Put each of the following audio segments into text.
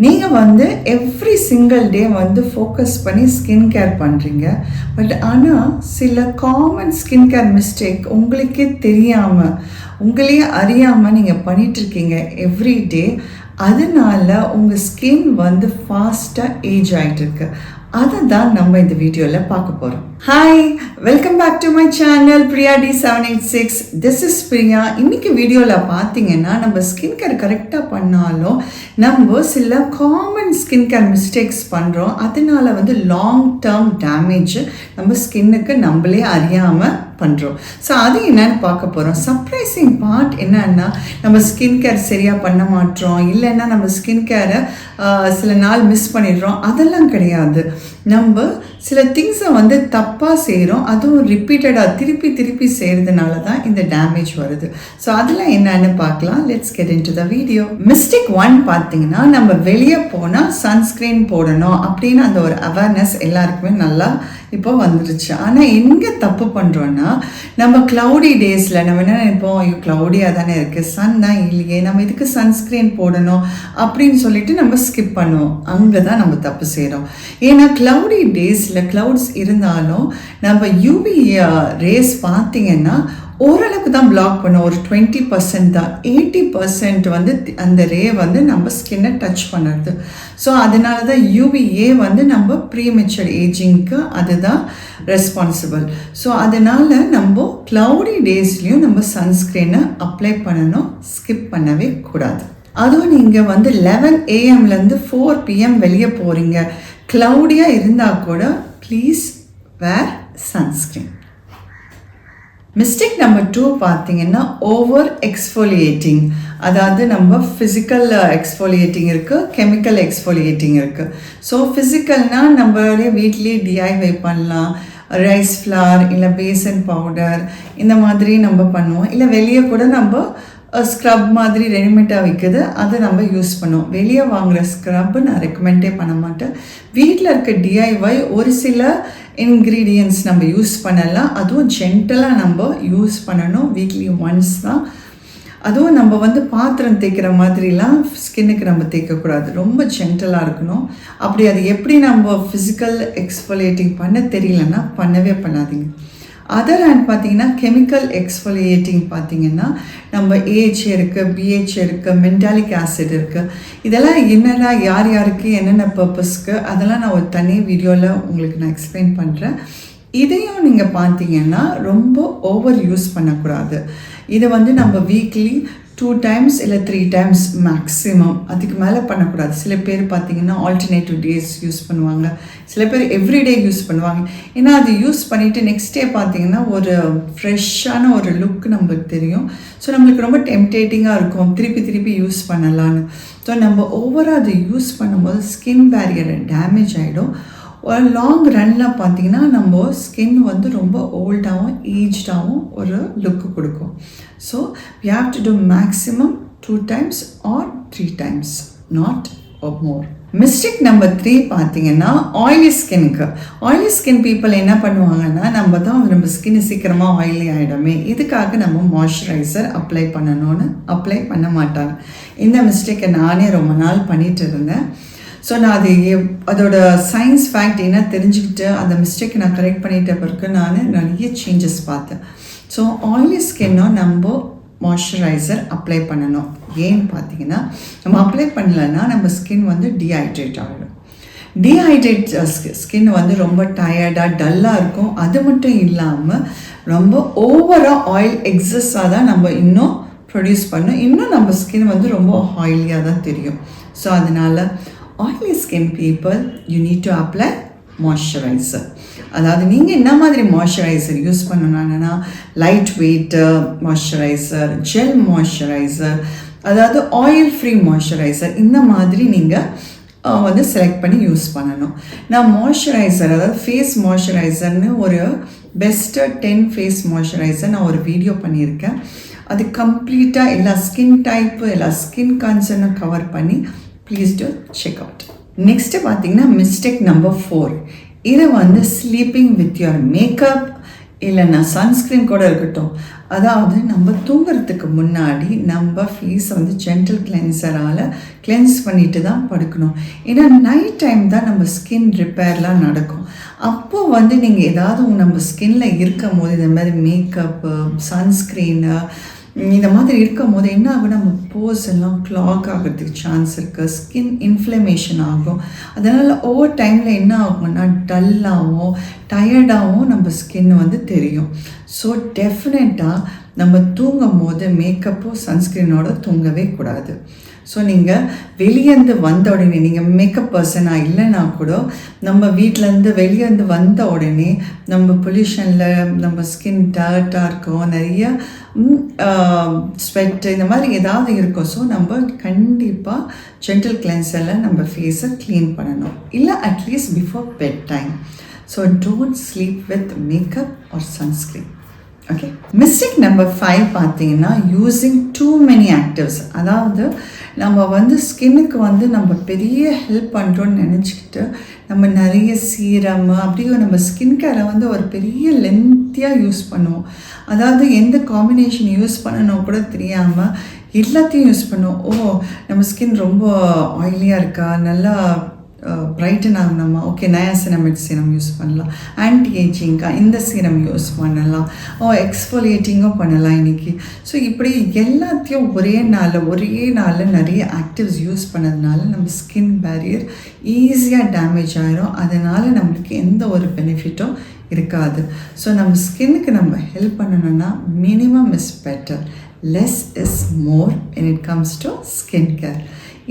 நீங்கள் வந்து every single day வந்து ஃபோக்கஸ் பண்ணி ஸ்கின் கேர் பண்ணுறீங்க. பட் ஆனால் சில காமன் ஸ்கின் கேர் மிஸ்டேக் உங்களுக்கே தெரியாமல் உங்களையே அறியாமல் நீங்கள் பண்ணிகிட்ருக்கீங்க எவ்ரி டே. அதனால உங்கள் ஸ்கின் வந்து ஃபாஸ்ட்டாக ஏஜ் ஆகிட்டுருக்கு. அதை தான் நம்ம இந்த வீடியோவில் பார்க்க போகிறோம். Hi, welcome back to my channel Priya D786. This is Priya. இன்றைக்கி வீடியோவில் பார்த்தீங்கன்னா நம்ம ஸ்கின் கேர் கரெக்டாக பண்ணாலும் நம்ம சில காமன் ஸ்கின் கேர் மிஸ்டேக்ஸ் பண்ணுறோம். அதனால வந்து லாங் டேர்ம் டேமேஜ் நம்ம ஸ்கின்னுக்கு நம்மளே அறியாமல் பண்ணுறோம். ஸோ அது என்னன்னு பார்க்க போகிறோம். சர்ப்ரைசிங் பார்ட் என்னன்னா, நம்ம ஸ்கின் கேர் சரியாக பண்ண மாட்டோம், இல்லைன்னா நம்ம ஸ்கின் கேரை சில நாள் மிஸ் பண்ணிடுறோம். அதெல்லாம் கிடையாது. நம்ம சில திங்ஸை வந்து தப்பாக செய்கிறோம், அதுவும் ரிப்பீட்டடாக திருப்பி செய்கிறதுனால தான் இந்த டேமேஜ் வருது. ஸோ அதெல்லாம் என்னன்னு பார்க்கலாம். Let's get into the video. Mistake 1 பார்த்தீங்கன்னா, நம்ம வெளியே போனால் சன்ஸ்க்ரீன் போடணும் அப்படின்னு அந்த ஒரு அவேர்னஸ் எல்லாருக்குமே நல்லா இப்போ வந்துருச்சு. ஆனால் எங்கே தப்பு பண்ணுறோன்னா, நம்ம க்ளவுடி டேஸில் நம்ம என்ன நினைப்போம், ஐயோ க்ளவுடியாக தானே இருக்குது, சன் தான் இல்லையே, நம்ம இதுக்கு சன்ஸ்க்ரீன் போடணும் அப்படின்னு சொல்லிட்டு நம்ம ஸ்கிப் பண்ணுவோம். அங்கே தான் நம்ம தப்பு செய்கிறோம். ஏன்னா க்ளவுடி டேஸில் க்ளவுட்ஸ் இருந்தாலும் நம்ம யூவி ரேஸ் பார்த்தீங்கன்னா ஓரளவுக்கு தான் பிளாக் பண்ணும். ஒரு 20% தான். 80% வந்து அந்த ரே வந்து நம்ம ஸ்கின்னை டச் பண்ணுறது. ஸோ அதனால தான் UVA வந்து நம்ம ப்ரீமெச்சூர் ஏஜிங்க்கு அதுதான் ரெஸ்பான்சிபிள். ஸோ அதனால் நம்ம க்ளவுடி டேஸ்லேயும் நம்ம சன்ஸ்க்ரீனை அப்ளை பண்ணணும், ஸ்கிப் பண்ணவே கூடாது. அதுவும் நீங்கள் வந்து 11 AM - 4 PM வெளியே போகிறீங்க, க்ளவுடியாக இருந்தால் கூட please wear sunscreen. Mistake number 2 பார்த்தீங்கன்னா, ஓவர் எக்ஸ்ஃபோலியேட்டிங். அதாவது நம்ம ஃபிசிக்கல் எக்ஸ்ஃபோலியேட்டிங் இருக்குது, கெமிக்கல் எக்ஸ்ஃபோலியேட்டிங் இருக்குது. ஸோ ஃபிசிக்கல்னால் நம்மளே வீட்லேயே DIY பண்ணலாம். ரைஸ் ஃப்ளார் இல்லை பேசன் பவுடர் இந்த மாதிரி நம்ம பண்ணுவோம். இல்லை வெளியே கூட நம்ம ஸ்க்ரப் மாதிரி ரெடிமேடாக விற்குது, அதை நம்ம யூஸ் பண்ணுவோம். வெளியே வாங்குகிற ஸ்க்ரப்பு நான் ரெக்கமெண்டே பண்ண மாட்டேன். வீட்டில் இருக்க DIY ஒரு சில இன்க்ரீடியன்ட்ஸ் நம்ம யூஸ் பண்ணலாம். அதுவும் ஜென்டலாக நம்ம யூஸ் பண்ணணும். வீக்லி ஒன்ஸ் தான். அதுவும் நம்ம வந்து பாத்திரம் தேய்க்கிற மாதிரிலாம் ஸ்கின்னுக்கு நம்ம தேய்க்கக்கூடாது. ரொம்ப ஜென்டலாக இருக்கணும். அப்படி அது எப்படி நம்ம ஃபிசிக்கல் எக்ஸ்ஃபோலியேட்டிங் பண்ண தெரியலன்னா பண்ணவே பண்ணாதீங்க. அதர் ஹேண்ட் பார்த்தீங்கன்னா, கெமிக்கல் எக்ஸ்ஃபோலியேட்டிங் பார்த்தீங்கன்னா, நம்ம AHA இருக்குது, BHA இருக்குது, மென்டாலிக் ஆசிட் இருக்குது. இதெல்லாம் என்னென்னா யார் யாருக்கு என்னென்ன பர்பஸ்க்கு அதெல்லாம் நான் ஒரு தனி வீடியோவில் உங்களுக்கு நான் எக்ஸ்பிளைன் பண்ணுறேன். இதையும் நீங்கள் பார்த்தீங்கன்னா ரொம்ப ஓவர் யூஸ் பண்ணக்கூடாது. இதை வந்து நம்ம வீக்லி 2 times இல்லை 3 times மேக்ஸிமம், அதுக்கு மேலே பண்ணக்கூடாது. சில பேர் பார்த்தீங்கன்னா ஆல்டர்னேட்டிவ் டேஸ் யூஸ் பண்ணுவாங்க, சில பேர் எவ்ரிடே யூஸ் பண்ணுவாங்க. ஏன்னா அது யூஸ் பண்ணிவிட்டு நெக்ஸ்ட் டே பார்த்தீங்கன்னா ஒரு ஃப்ரெஷ்ஷான ஒரு லுக் நம்மளுக்கு தெரியும். ஸோ நம்மளுக்கு ரொம்ப டெம்டேட்டிங்காக இருக்கும் திருப்பி யூஸ் பண்ணலான்னு. ஸோ நம்ம ஓவராக அதை யூஸ் பண்ணும்போது ஸ்கின் பேரியரை டேமேஜ் ஆகிடும். ஒரு லாங் ரன்னில் பார்த்தீங்கன்னா நம்ம ஸ்கின் வந்து ரொம்ப ஓல்டாகவும் ஏஜ்டாகவும் ஒரு லுக்கு கொடுக்கும். So we have to do maximum 2 times or 3 times, not more. Mistake number 3 பார்த்தீங்கன்னா, ஆயிலி ஸ்கின்னுக்கு. ஆயிலி ஸ்கின் பீப்புள் என்ன பண்ணுவாங்கன்னா, நம்ம ஸ்கின் சீக்கிரமாக ஆயிலி ஆகிடுமே, இதுக்காக நம்ம மாய்ஸ்சரைசர் அப்ளை பண்ணணும்னு அப்ளை பண்ண மாட்டாங்க. இந்த மிஸ்டேக்கை நானே ரொம்ப நாள் பண்ணிகிட்டு இருந்தேன். ஸோ நான் அதோட சயின்ஸ் ஃபேக்ட் என்ன தெரிஞ்சுக்கிட்டு அந்த மிஸ்டேக்கை நான் கரெக்ட் பண்ணிட்ட பிறகு நான் நிறைய சேஞ்சஸ் பார்த்தேன். ஸோ ஆயிலி ஸ்கின்னும் நம்ம மாய்ஸ்சரைசர் அப்ளை பண்ணணும். ஏன்னு பார்த்தீங்கன்னா, நம்ம அப்ளை பண்ணலைன்னா நம்ம ஸ்கின் வந்து டீஹைட்ரேட் ஆகிடும். டீஹைட்ரேட் ஸ்கின் வந்து ரொம்ப டயர்டாக டல்லாக இருக்கும். அது மட்டும் இல்லாமல் ரொம்ப ஓவராக ஆயில் எக்ஸஸாக தான் நம்ம இன்னும் ப்ரொடியூஸ் பண்ணோம். இன்னும் நம்ம ஸ்கின் வந்து ரொம்ப ஆயிலியாக தான் தெரியும். ஸோ அதனால் oily skin people, you need to apply moisturizer. அதாவது நீங்கள் என்ன மாதிரி மாய்ஸ்சரைசர் யூஸ் பண்ணணும்னா, light weight moisturiser, gel moisturiser, அதாவது ஆயில் ஃப்ரீ மாய்ஸ்சரைசர், இந்த மாதிரி நீங்கள் வந்து செலக்ட் பண்ணி யூஸ் பண்ணணும். நான் மாய்ஸ்சரைசர், அதாவது ஃபேஸ் மாய்ஸ்சரைசர்னு ஒரு பெஸ்ட்டு 10 ஃபேஸ் மாய்ஸ்சரைசர் நான் ஒரு வீடியோ பண்ணியிருக்கேன். அது கம்ப்ளீட்டாக எல்லா ஸ்கின் டைப்பு எல்லா ஸ்கின் கன்சர்னும் கவர் பண்ணி please do check out. Next பார்த்தீங்கன்னா, மிஸ்டேக் நம்பர் 4. இதை வந்து ஸ்லீப்பிங் வித் யுவர் மேக்கப் இல்லைன்னா சன்ஸ்க்ரீன் கூட இருக்கட்டும். அதாவது நம்ம தூங்குறதுக்கு முன்னாடி நம்ம ஃபேஸை வந்து ஜென்டில் கிளென்சரால் கிளென்ஸ் பண்ணிட்டு தான் படுக்கணும். ஏன்னா நைட் டைம் தான் நம்ம ஸ்கின் ரிப்பேர்லாம் நடக்கும். அப்போது வந்து நீங்கள் ஏதாவது நம்ம ஸ்கின்ல இருக்கும் போது இந்த மாதிரி மேக்கப்பு, சன்ஸ்க்ரீனு இந்த மாதிரி இருக்கும் போது என்ன ஆகும், நம்ம போர்ஸ் எல்லாம் க்ளாக் ஆகிறதுக்கு சான்ஸ் இருக்குது. ஸ்கின் இன்ஃப்ளமேஷன் ஆகும். அதனால் ஓவர் டைமில் என்ன ஆகும்னா டல்லாகவும் டயர்டாகவும் நம்ம ஸ்கின் வந்து தெரியும். ஸோ டெஃபினட்டாக நம்ம தூங்கும் போது மேக்கப்போ சன்ஸ்க்ரீனோட தூங்கவே கூடாது. ஸோ நீங்கள் வெளியேருந்து வந்த உடனே நீங்கள் மேக்கப் பர்சனாக இல்லைன்னா கூட நம்ம வீட்டிலேருந்து வெளியேருந்து வந்த உடனே நம்ம பொல்யூஷனில் நம்ம ஸ்கின் டர்ட்டாக இருக்கும், நிறைய ஸ்வெட்டு இந்த மாதிரி ஏதாவது இருக்கும். ஸோ நம்ம கண்டிப்பாக ஜென்டில் கிளென்சரில் நம்ம ஃபேஸை க்ளீன் பண்ணணும். இல்லை at least before bed time. So don't sleep with makeup or sunscreen. Okay, mistake number 5 பார்த்தீங்கன்னா யூஸிங் டூ மெனி ஆக்டிவ்ஸ். அதாவது நம்ம வந்து ஸ்கின்னுக்கு வந்து நம்ம பெரிய ஹெல்ப் பண்ணுறோன்னு நினச்சிக்கிட்டு நம்ம நிறைய சீரம் அப்படியே நம்ம ஸ்கின் கேரை வந்து ஒரு பெரிய லென்த்தியாக யூஸ் பண்ணுவோம். அதாவது எந்த காம்பினேஷன் யூஸ் பண்ணணும் கூட தெரியாமல் எல்லாத்தையும் யூஸ் பண்ணுவோம். நம்ம ஸ்கின் ரொம்ப ஆயிலியாக இருக்கா, நல்லா பிரைட்டன் ஆகணுமா, ஓகே நயாசினமிட் சீரம் யூஸ் பண்ணலாம், ஆன்டி ஏஜிங்காக இந்த சீரம் யூஸ் பண்ணலாம், எக்ஸ்ஃபோலியேட்டிங்கும் பண்ணலாம் இன்றைக்கி. ஸோ இப்படி எல்லாத்தையும் ஒரே நாளில் நிறைய ஆக்டிவ்ஸ் யூஸ் பண்ணதுனால நம்ம ஸ்கின் பேரியர் ஈஸியாக டேமேஜ் ஆகிரும். அதனால் நம்மளுக்கு எந்த ஒரு பெனிஃபிட்டும் இருக்காது. ஸோ நம்ம ஸ்கின்னுக்கு நம்ம ஹெல்ப் பண்ணணும்னா minimum is better, less is more when it comes to skin care.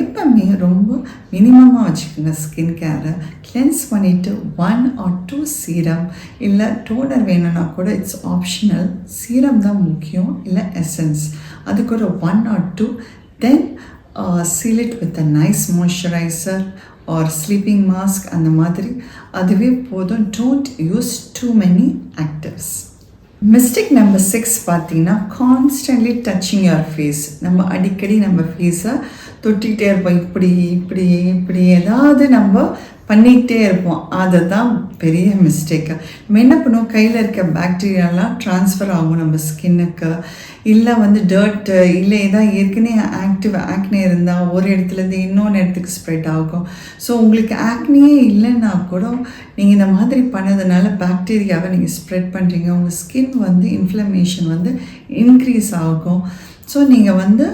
எப்பவுமே ரொம்ப மினிமமாக வச்சுக்கோங்க ஸ்கின் கேரை. கிளென்ஸ் பண்ணிவிட்டு 1 or 2 சீரம் இல்லை டோனர் வேணும்னா கூட இட்ஸ் ஆப்ஷனல். சீரம் தான் முக்கியம், இல்லை எசன்ஸ். அதுக்கு ஒரு 1 or 2, then seal it with a nice moisturizer or sleeping mask. அந்த மாதிரி அதுவே போதும். Don't use too many actives. Mistake number 6 பார்த்தீங்கன்னா கான்ஸ்டன்ட்லி டச்சிங் யுவர் ஃபேஸ். நம்ம அடிக்கடி நம்ம ஃபேஸை தொட்டிகிட்டே இருப்போம், இப்படி ஏதாவது நம்ம பண்ணிக்கிட்டே இருப்போம். அதுதான் பெரிய மிஸ்டேக்கு. நம்ம என்ன பண்ணுவோம், கையில் இருக்க பாக்டீரியாலாம் ட்ரான்ஸ்ஃபர் ஆகும் நம்ம ஸ்கின்னுக்கு. இல்லை வந்து டர்ட்டு இல்லை ஏதாவது ஏற்கனவே ஆக்னே இருந்தால் ஒரு இடத்துலேருந்து இன்னொன்று இடத்துக்கு ஸ்ப்ரெட் ஆகும். ஸோ உங்களுக்கு ஆக்னியே இல்லைன்னா கூட நீங்கள் இந்த மாதிரி பண்ணதுனால பாக்டீரியாவை நீங்கள் ஸ்ப்ரெட் பண்ணுறீங்க. உங்கள் ஸ்கின் வந்து இன்ஃப்ளமேஷன் வந்து இன்க்ரீஸ் ஆகும். ஸோ நீங்கள் வந்து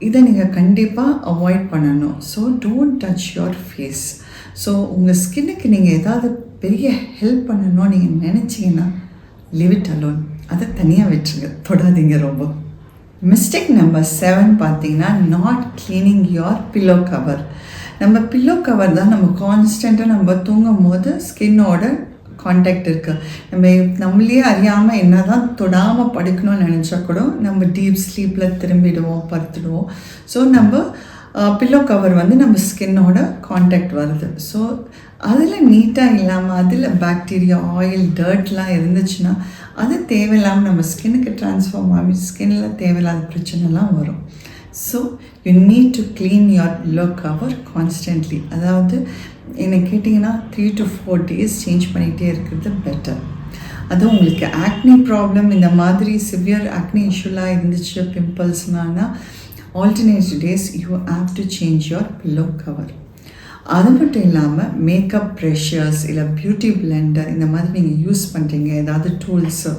இதை நீங்கள் கண்டிப்பாக அவாய்ட் பண்ணணும். So don't touch your face. So உங்கள் ஸ்கின்னுக்கு நீங்கள் ஏதாவது பெரிய ஹெல்ப் பண்ணணும் நீங்கள் நினச்சிங்கன்னா லீவ் இட் அலோன். அதை தனியாக வச்சுங்க, தொடாதீங்க ரொம்ப. மிஸ்டேக் நம்பர் 7 பார்த்தீங்கன்னா not cleaning your pillow cover. நம்ம பில்லோ கவர் தான் நம்ம கான்ஸ்டண்ட்டாக நம்ம தூங்கும் போது ஸ்கின்னோட கான்டாக்ட் இருக்குது. நம்மளே அறியாமல் என்ன தான் தொடாமல் படுக்கணும்னு நினச்சா கூட நம்ம டீப் ஸ்லீப்பில் திரும்பிடுவோம், படுத்துடுவோம். ஸோ நம்ம பில்லோ கவர் வந்து நம்ம ஸ்கின்னோட கான்டாக்ட் வருது. ஸோ அதில் நீட்டாக இல்லாமல் அதில் பாக்டீரியா, ஆயில், டர்ட்லாம் இருந்துச்சுன்னா அது தேவையில்லாமல் நம்ம ஸ்கின்னுக்கு ட்ரான்ஸ்ஃபார்ம் ஆகி ஸ்கின்னில் தேவையில்லாத பிரச்சனைலாம் வரும். So you need to clean your pillow cover constantly. அதாவது என்னை கேட்டிங்கன்னா 3 to 4 days சேஞ்ச் பண்ணிகிட்டே இருக்கிறது பெட்டர். அதுவும் உங்களுக்கு ஆக்னி ப்ராப்ளம் இந்த மாதிரி சிவியர் ஆக்னி இஷ்யூலாம் இருந்துச்சு, பிம்பிள்ஸ்னானா alternate days you have to change your pillow cover. அது மட்டும் இல்லாமல் மேக்கப் ப்ரெஷர்ஸ் இல்லை பியூட்டி பிளெண்டர் இந்த மாதிரி நீங்கள் யூஸ் பண்ணுறீங்க ஏதாவது டூல்ஸு,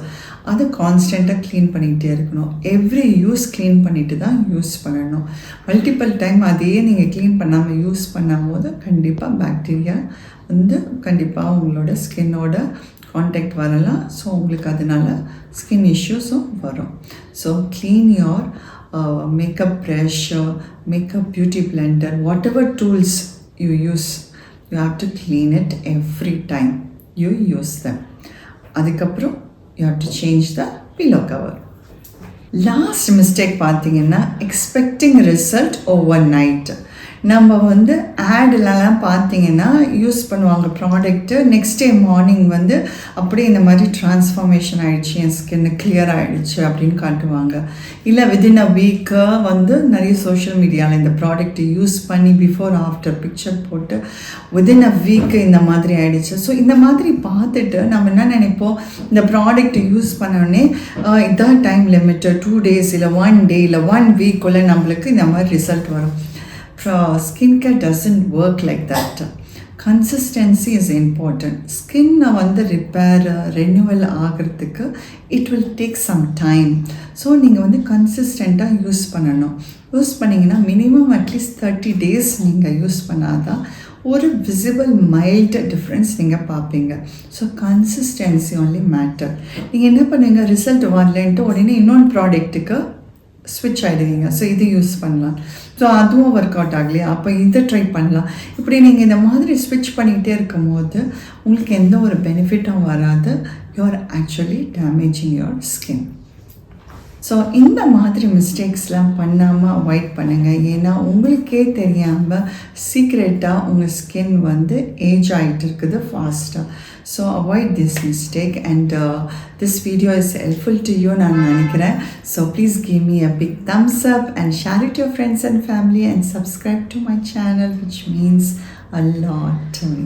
அதை கான்ஸ்டண்ட்டாக க்ளீன் பண்ணிக்கிட்டே இருக்கணும். எவ்ரி யூஸ் க்ளீன் பண்ணிவிட்டு தான் யூஸ் பண்ணணும். மல்டிபிள் டைம் அதையே நீங்கள் க்ளீன் பண்ணாமல் யூஸ் பண்ணும் போது கண்டிப்பாக பாக்டீரியா வந்து கண்டிப்பாக உங்களோட ஸ்கின்னோட கான்டாக்ட் வரலாம். ஸோ உங்களுக்கு அதனால் ஸ்கின் இஷ்யூஸும் வரும். So clean your makeup brush, makeup beauty blender, whatever tools you use, you have to clean it every time you use them. அதுக்கப்புறம் you have to change the pillow cover. Last mistake பார்த்தீங்கன்னா expecting result over night. நம்ம வந்து ஆட்லலாம் பார்த்தீங்கன்னா use பண்ணுவாங்க product, next day morning வந்து அப்படியே இந்த மாதிரி ட்ரான்ஸ்ஃபார்மேஷன் ஆகிடுச்சு, என் ஸ்கின்னு கிளியர் ஆகிடுச்சு அப்படின்னு காட்டுவாங்க. இல்லை வித்தின் அ வீக்கு வந்து நிறைய சோஷியல் மீடியாவில் இந்த ப்ராடக்ட் யூஸ் பண்ணி பிஃபோர் ஆஃப்டர் பிக்சர் போட்டு வித்தின் அ வீக்கு இந்த மாதிரி ஆகிடுச்சு. ஸோ இந்த மாதிரி பார்த்துட்டு நம்ம என்ன நினைப்போம், இந்த ப்ராடக்ட் யூஸ் பண்ணோடனே இதான் டைம் லிமிட்டு 2 days இல்லை 1 day இல்லை 1 week நம்மளுக்கு இந்த மாதிரி ரிசல்ட் வரும். Skincare doesn't work like that. Consistency is important. ஸ்கின்னை வந்து ரிப்பேர் ரெனியூவல் ஆகிறதுக்கு it will take some time. So நீங்கள் வந்து கன்சிஸ்டண்ட்டாக யூஸ் பண்ணணும். யூஸ் பண்ணிங்கன்னா மினிமம் அட்லீஸ்ட் 30 days நீங்கள் யூஸ் பண்ணாதான் ஒரு விசிபிள் மைல்டு டிஃப்ரென்ஸ் நீங்கள் பார்ப்பீங்க. So consistency only matter. நீங்கள் என்ன பண்ணுவீங்க, ரிசல்ட் வரலன்ட்டு உடனே இன்னொன்று ப்ராடக்ட்டுக்கு ஸ்விட்ச் ஆகிடுவீங்க. ஸோ இது யூஸ் பண்ணலாம், ஸோ அதுவும் ஒர்க் அவுட் ஆகலையா, அப்போ இதை ட்ரை பண்ணலாம். இப்படி நீங்கள் இந்த மாதிரி ஸ்விட்ச் பண்ணிக்கிட்டே இருக்கும்போது உங்களுக்கு எந்த ஒரு பெனிஃபிட்டும் வராது. You are actually damaging your skin. So இந்த மாதிரி மிஸ்டேக்ஸ்லாம் பண்ணாமல் அவாய்ட் பண்ணுங்கள். ஏன்னா உங்களுக்கே தெரியாமல் சீக்ரெட்டாக உங்கள் ஸ்கின் வந்து ஏஜ் ஆகிட்டு இருக்குது ஃபாஸ்ட்டாக. So avoid this mistake and this video is helpful to you நான் நினைக்கிறேன். So please give me a big thumbs up and share it to your friends and family and subscribe to my channel, which means a lot to me.